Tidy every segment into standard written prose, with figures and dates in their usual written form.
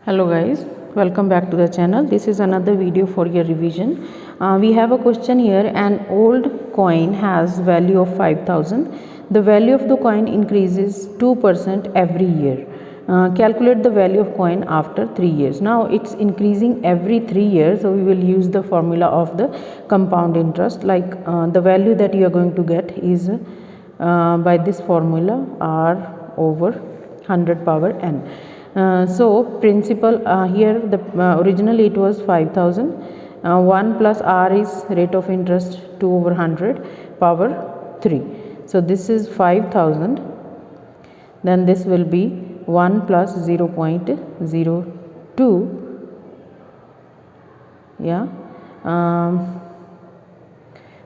Hello guys, welcome back to the channel. This is another video for your revision. We have a question here. An old coin has value of 5,000. The value of the coin increases 2% every year. Calculate the value of coin after 3 years. Now it's increasing every 3 years, so we will use the formula of the compound interest. Like the value that you are going to get is by this formula r over 100 power n. So principal here the originally it was 5,000. 1 plus r is rate of interest 2 over 100 power 3. So this is 5,000. Then this will be 1 plus 0.02,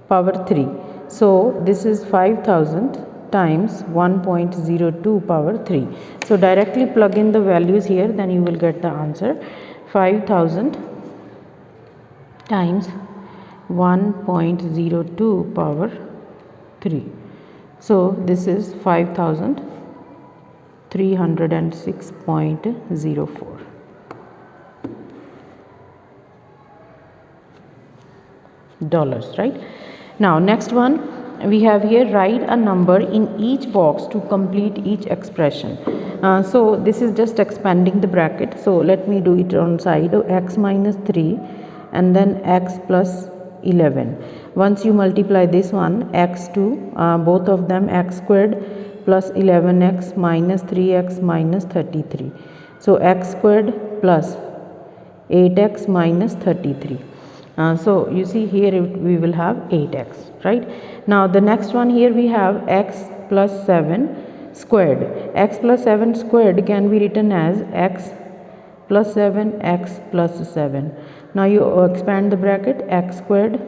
power 3. So this is 5,000 times 1.02 power 3. So directly plug in the values here, then you will get the answer. 5,000 times 1.02 power 3. So this is 5,306.04 dollars, right? Now next one we have here, write a number in each box to complete each expression. So this is just expanding the bracket. So let me do it on side. X minus 3 and then x plus 11. Once you multiply this one, x to both of them, x squared plus 11x minus 3x minus 33. So x squared plus 8x minus 33. So you see here we will have 8x, right? Now the next one here we have x plus 7 squared. X plus 7 squared can be written as x plus 7 x plus 7. Now you expand the bracket, x squared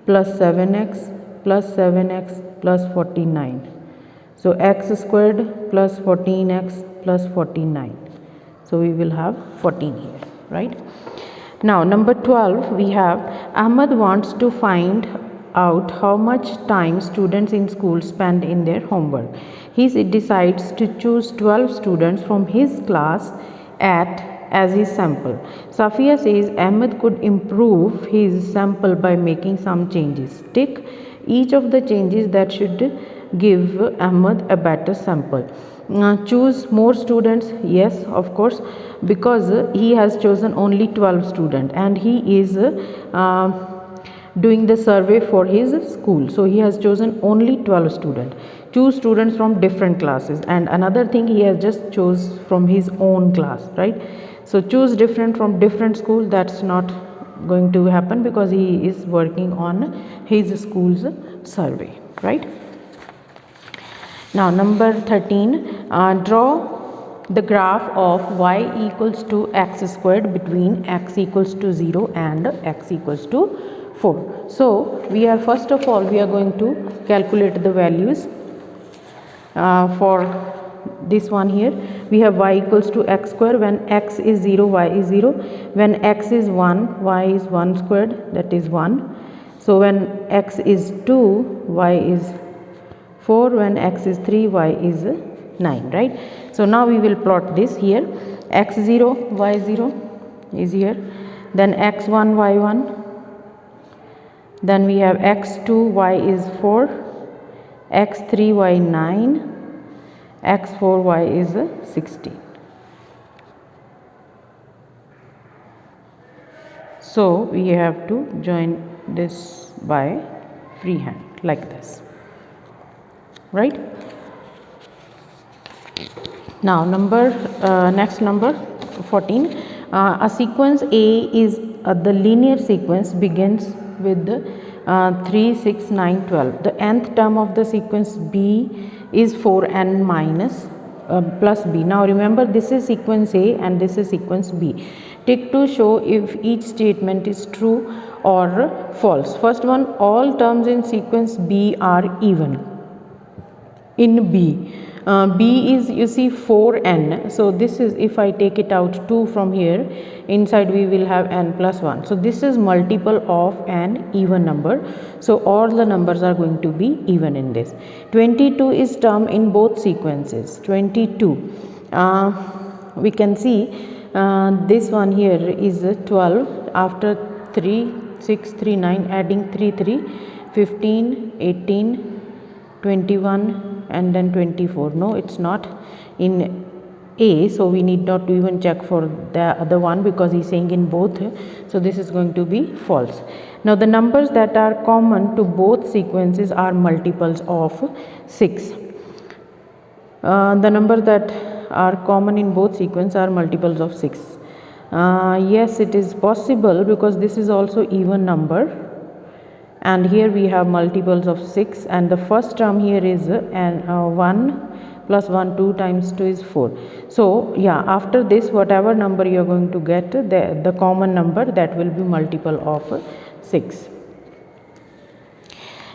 plus 7x plus 7x plus 49. So x squared plus 14x plus 49. So we will have 14 here, right? Now number 12 we have, Ahmad wants to find out how much time students in school spend in their homework. He decides to choose 12 students from his class as his sample. Safia says Ahmed could improve his sample by making some changes. Tick each of the changes that should give Ahmed a better sample. Choose more students, yes, of course, because he has chosen only 12 students and he is doing the survey for his school. So he has chosen only 12 students. Choose students from different classes, and another thing, he has just chose from his own class, right? So choose different from different school, that's not going to happen because he is working on his school's survey, right? Now number 13, draw the graph of y equals to x squared between x equals to 0 and x equals to 4. So we are first of all we are going to calculate the values for this one here. We have y equals to x square. When x is 0, y is 0. When x is 1, y is 1 squared, that is 1. So when x is 2, y is 4. When x is 3, y is 9, right? So now we will plot this here. x0 y0 is here, then x1 y1, then we have x2 y is 4, x3 y 9, x4 y is 16. So we have to join this by freehand like this, right? Now next number 14, a sequence A is the linear sequence begins with 3 6 9 12. The nth term of the sequence B is 4n minus plus b. Now remember, this is sequence A and this is sequence B. Tick to show if each statement is true or false. First one, all terms in sequence B are even in B. B is, you see, 4n. So this is, if I take it out 2 from here, inside we will have n plus 1. So this is multiple of an even number. So all the numbers are going to be even in this. 22 is term in both sequences. 22. we can see this one here is 12. After 3 6 3 9, adding 3 3, 15 18 21 and then 24. No, it's not in A, so we need not to even check for the other one because he's saying in both, so this is going to be false. Now the numbers that are common to both sequences are multiples of 6. The numbers that are common in both sequences are multiples of 6. Yes, it is possible because this is also even number, and here we have multiples of 6, and the first term here is 1 plus 1 2 times 2 is 4. So yeah, after this whatever number you are going to get, the common number, that will be multiple of 6.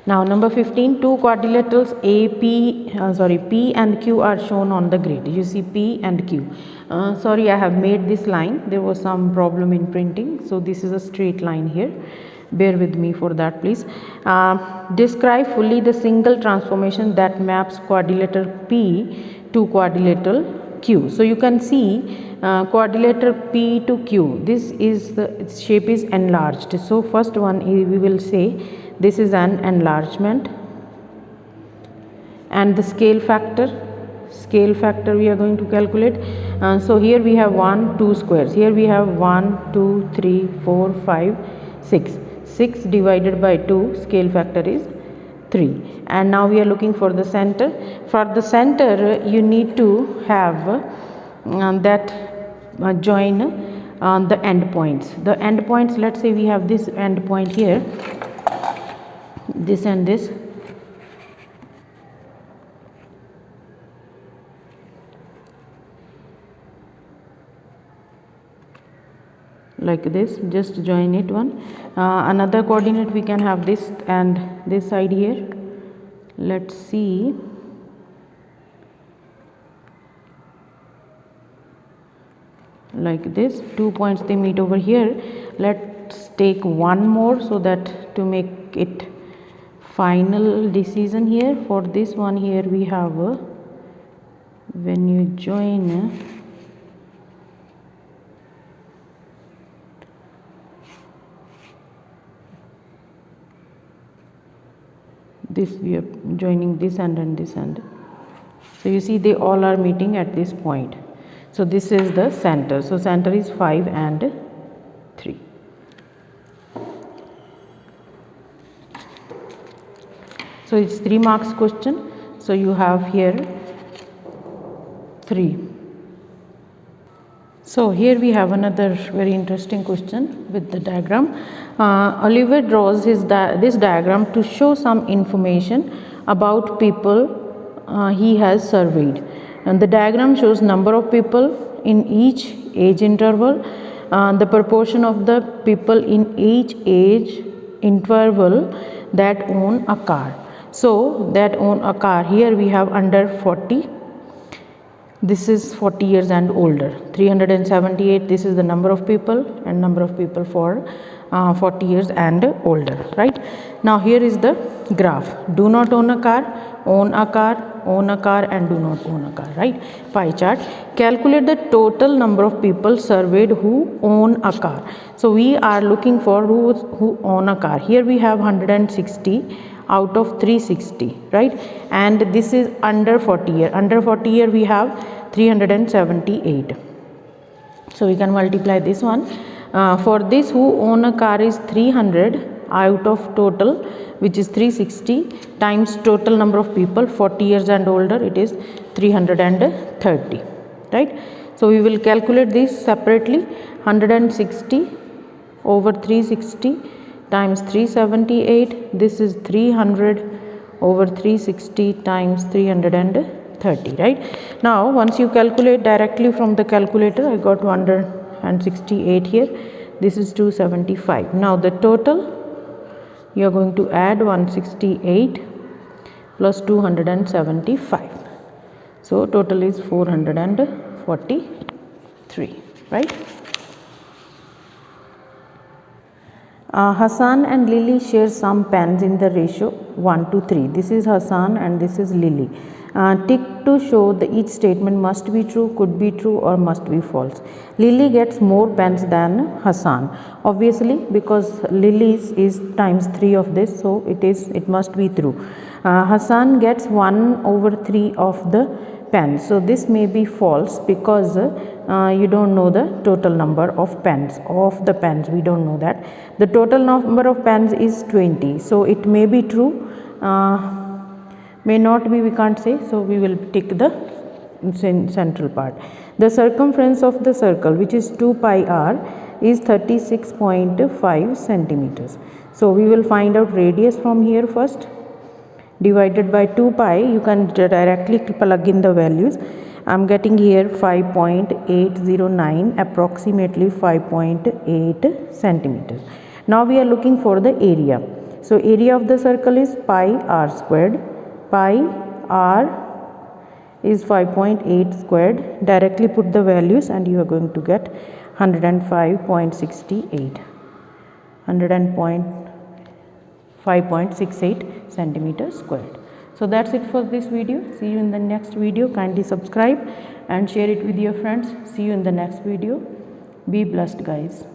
Now number 15, two quadrilaterals P and Q are shown on the grid. You see P and Q. Sorry, I have made this line. There was some problem in printing, so this is a straight line here. Bear with me for that, please. Describe fully the single transformation that maps quadrilateral P to quadrilateral Q. So you can see quadrilateral P to Q. This is its shape is enlarged. So first one we will say this is an enlargement, and the scale factor we are going to calculate. So here we have 1 2 squares. Here we have 1 2 3 4 5 6. 6 divided by 2, scale factor is 3. And now we are looking for the center. For the center you need to have that join the end points. The end points, let's say we have this end point here, this and this. Like this, just join it one. Another coordinate we can have this and this side here. Let's see. Like this, 2 points they meet over here. Let's take one more so that to make it final decision here. For this one here we have when you join this, we are joining this end and this end. So you see they all are meeting at this point. So this is the center. So center is 5 and 3. So it's 3 marks question. So you have here 3. So here we have another very interesting question with the diagram. Oliver draws this diagram to show some information about people he has surveyed. And the diagram shows number of people in each age interval, the proportion of the people in each age interval that own a car. So that own a car, here we have under 40. This is 40 years and older. 378, this is the number of people, and number of people for 40 years and older, right? Now here is the graph. Do not own a car, own a car, own a car, and do not own a car, right? Pie chart. Calculate the total number of people surveyed who own a car. So we are looking for who own a car. Here we have 160 out of 360, right? And this is under 40 year. Under 40 year we have 378. So we can multiply this one. For this, who own a car is 300 out of total, which is 360, times total number of people 40 years and older, it is 330, right? So we will calculate this separately. 160 over 360 times 378, this is 300 over 360 times 330, right? Now once you calculate directly from the calculator, I got 168 here, this is 275. Now the total, you are going to add 168 plus 275, so total is 443, right? Hassan and Lily share some pens in the ratio 1 to 3. This is Hassan and this is Lily. Tick to show that each statement must be true, could be true, or must be false. Lily gets more pens than Hassan. Obviously, because Lily's is times 3 of this, so it must be true. Hassan gets 1/3 of the pens, so this may be false because you don't know the total number of pens. Of the pens, we don't know that. The total number of pens is 20, so it may be true. May not be, we can't say, so we will tick the central part. The circumference of the circle, which is 2 pi r, is 36.5 centimeters. So we will find out radius from here first. Divided by 2 pi, you can directly plug in the values. I am getting here 5.809, approximately 5.8 centimeters. Now we are looking for the area. So area of the circle is pi r squared. Pi r is 5.8 squared. Directly put the values and you are going to get 105.68. 5.68 centimeters squared. So that's it for this video. See you in the next video. Kindly subscribe and share it with your friends. See you in the next video. Be blessed, guys.